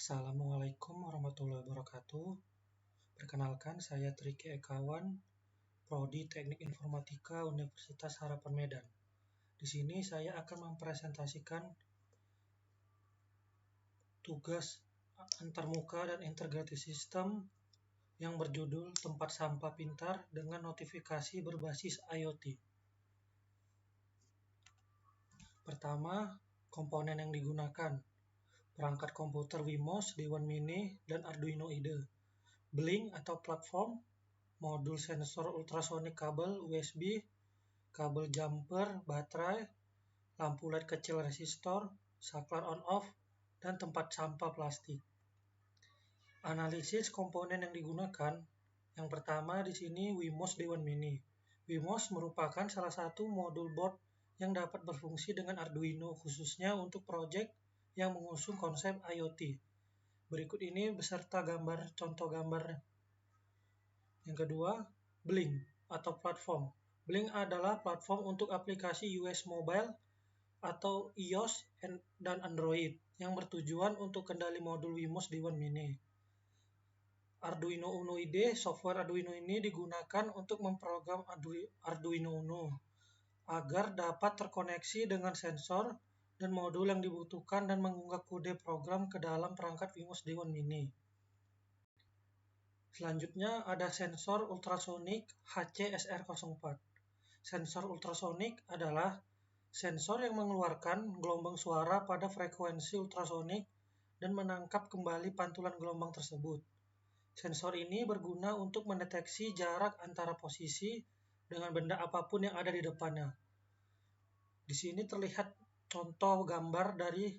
Assalamualaikum warahmatullahi wabarakatuh. Perkenalkan, saya Triki Ekawan, Prodi Teknik Informatika Universitas Harapan Medan. Di sini saya akan mempresentasikan tugas antarmuka dan integrasi sistem yang berjudul Tempat Sampah Pintar dengan Notifikasi Berbasis IoT. Pertama, komponen yang digunakan. Perangkat komputer Wemos, D1 Mini, dan Arduino IDE. Blink atau platform, modul sensor ultrasonic kabel USB, kabel jumper, baterai, lampu LED kecil resistor, saklar on-off, dan tempat sampah plastik. Analisis komponen yang digunakan. Yang pertama di sini Wemos D1 Mini. Wemos merupakan salah satu modul board yang dapat berfungsi dengan Arduino khususnya untuk proyek yang mengusung konsep IoT. Berikut ini beserta contoh gambar. Yang kedua, Blink atau platform. Blink adalah platform untuk aplikasi iOS mobile atau iOS dan Android yang bertujuan untuk kendali modul Wemos D1 Mini. Arduino Uno IDE, software Arduino ini digunakan untuk memprogram Arduino Uno agar dapat terkoneksi dengan sensor dan modul yang dibutuhkan dan mengunggah kode program ke dalam perangkat Wemos D1 Mini. Selanjutnya ada sensor ultrasonik HCSR04. Sensor ultrasonik adalah sensor yang mengeluarkan gelombang suara pada frekuensi ultrasonik dan menangkap kembali pantulan gelombang tersebut. Sensor ini berguna untuk mendeteksi jarak antara posisi dengan benda apapun yang ada di depannya. Di sini terlihat contoh gambar dari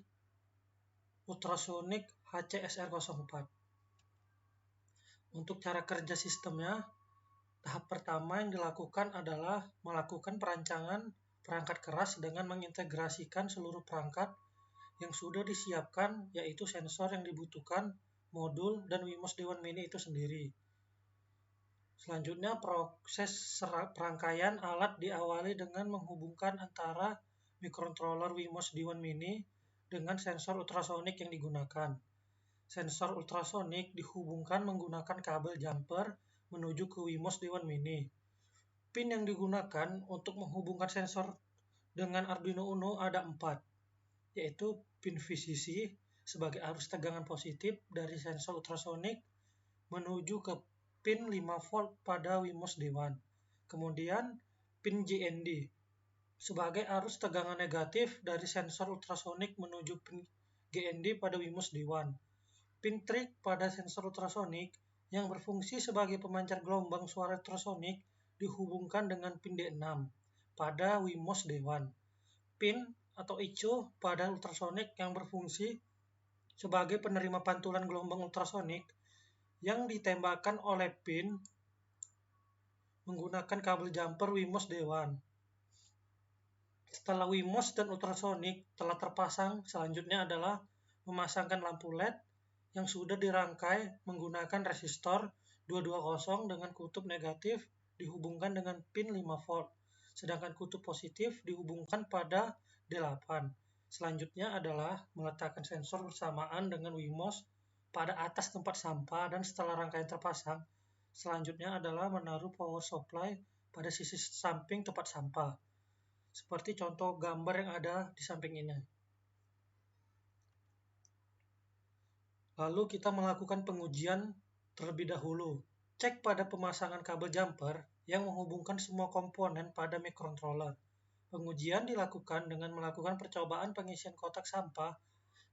ultrasonik HCSR04. Untuk cara kerja sistemnya, tahap pertama yang dilakukan adalah melakukan perancangan perangkat keras dengan mengintegrasikan seluruh perangkat yang sudah disiapkan, yaitu sensor yang dibutuhkan, modul, dan Wemos D1 Mini itu sendiri. Selanjutnya, proses perangkaian alat diawali dengan menghubungkan antara microcontroller Wemos D1 Mini dengan sensor ultrasonik yang digunakan. Sensor ultrasonik dihubungkan menggunakan kabel jumper menuju ke Wemos D1 Mini. Pin yang digunakan untuk menghubungkan sensor dengan Arduino Uno ada 4, yaitu pin VCC sebagai arus tegangan positif dari sensor ultrasonik menuju ke pin 5 volt pada Wemos D1. Kemudian pin GND sebagai arus tegangan negatif dari sensor ultrasonik menuju pin GND pada Wemos D1. Pin trig pada sensor ultrasonik yang berfungsi sebagai pemancar gelombang suara ultrasonik dihubungkan dengan pin D6 pada Wemos D1. Pin atau ECO pada ultrasonik yang berfungsi sebagai penerima pantulan gelombang ultrasonik yang ditembakkan oleh pin menggunakan kabel jumper Wemos D1. Setelah Wemos dan ultrasonik telah terpasang, selanjutnya adalah memasangkan lampu LED yang sudah dirangkai menggunakan resistor 220 dengan kutub negatif dihubungkan dengan pin 5 volt, sedangkan kutub positif dihubungkan pada D8. Selanjutnya adalah meletakkan sensor bersamaan dengan Wemos pada atas tempat sampah, dan setelah rangkaian terpasang, selanjutnya adalah menaruh power supply pada sisi samping tempat sampah, seperti contoh gambar yang ada di samping ini. Lalu kita melakukan pengujian terlebih dahulu. Cek pada pemasangan kabel jumper yang menghubungkan semua komponen pada microcontroller. Pengujian dilakukan dengan melakukan percobaan pengisian kotak sampah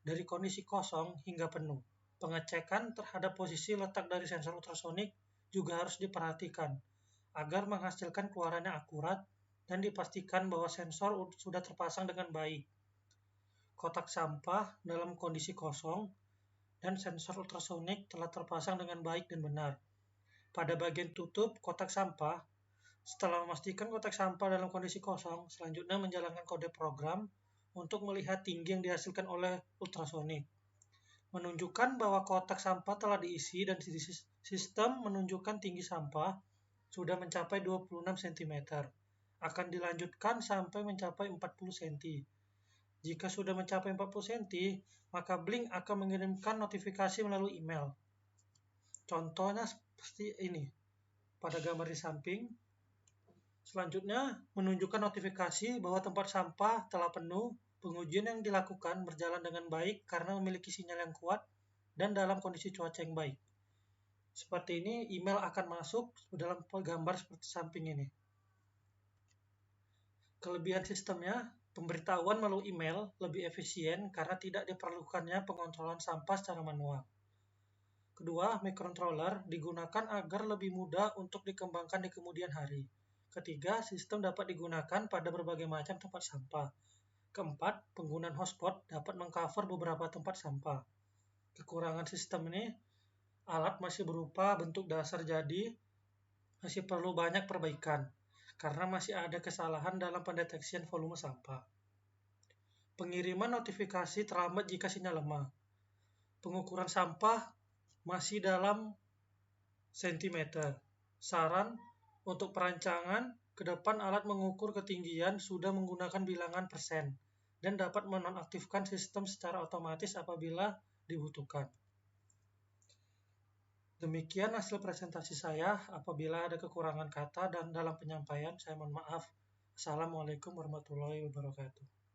dari kondisi kosong hingga penuh. Pengecekan terhadap posisi letak dari sensor ultrasonik juga harus diperhatikan agar menghasilkan keluarannya akurat dan dipastikan bahwa sensor sudah terpasang dengan baik. Kotak sampah dalam kondisi kosong dan sensor ultrasonik telah terpasang dengan baik dan benar. Pada bagian tutup kotak sampah, setelah memastikan kotak sampah dalam kondisi kosong, selanjutnya menjalankan kode program untuk melihat tinggi yang dihasilkan oleh ultrasonik. Menunjukkan bahwa kotak sampah telah diisi dan sistem menunjukkan tinggi sampah sudah mencapai 26 cm. Akan dilanjutkan sampai mencapai 40 cm. Jika sudah mencapai 40 cm, maka Blink akan mengirimkan notifikasi melalui email. Contohnya seperti ini pada gambar di samping. Selanjutnya, menunjukkan notifikasi bahwa tempat sampah telah penuh. Pengujian yang dilakukan berjalan dengan baik karena memiliki sinyal yang kuat dan dalam kondisi cuaca yang baik. Seperti ini, email akan masuk dalam gambar seperti samping ini. Kelebihan sistemnya, pemberitahuan melalui email lebih efisien karena tidak diperlukannya pengontrolan sampah secara manual. Kedua, microcontroller digunakan agar lebih mudah untuk dikembangkan di kemudian hari. Ketiga, sistem dapat digunakan pada berbagai macam tempat sampah. Keempat, penggunaan hotspot dapat mengcover beberapa tempat sampah. Kekurangan sistem ini, alat masih berupa bentuk dasar jadi masih perlu banyak perbaikan karena masih ada kesalahan dalam pendeteksian volume sampah. Pengiriman notifikasi terlambat jika sinyal lemah. Pengukuran sampah masih dalam sentimeter. Saran untuk perancangan, ke depan alat mengukur ketinggian sudah menggunakan bilangan persen dan dapat menonaktifkan sistem secara otomatis apabila dibutuhkan. Demikian hasil presentasi saya. Apabila ada kekurangan kata dan dalam penyampaian, saya mohon maaf. Assalamualaikum warahmatullahi wabarakatuh.